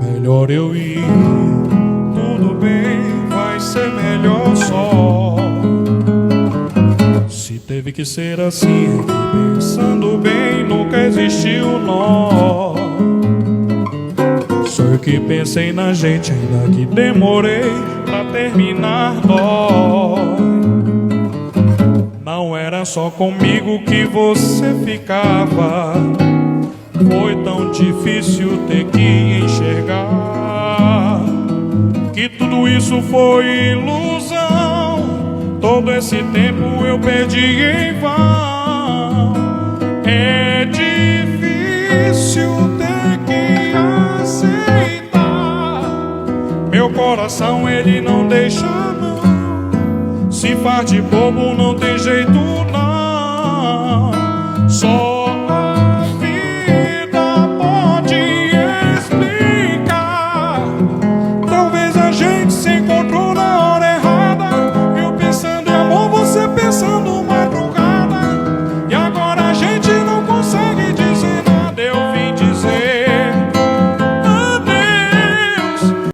Melhor eu ir, tudo bem, vai ser melhor só. Se teve que ser assim, é que pensando bem, nunca existiu nó. Só eu que pensei na gente, ainda que demorei pra terminar dói. Não era só comigo que você ficava, foi tão difícil ter que enxergar que tudo isso foi ilusão. Todo esse tempo eu perdi em vão. É difícil ter que aceitar. Meu coração ele não deixa não. Se faz de bobo não tem jeito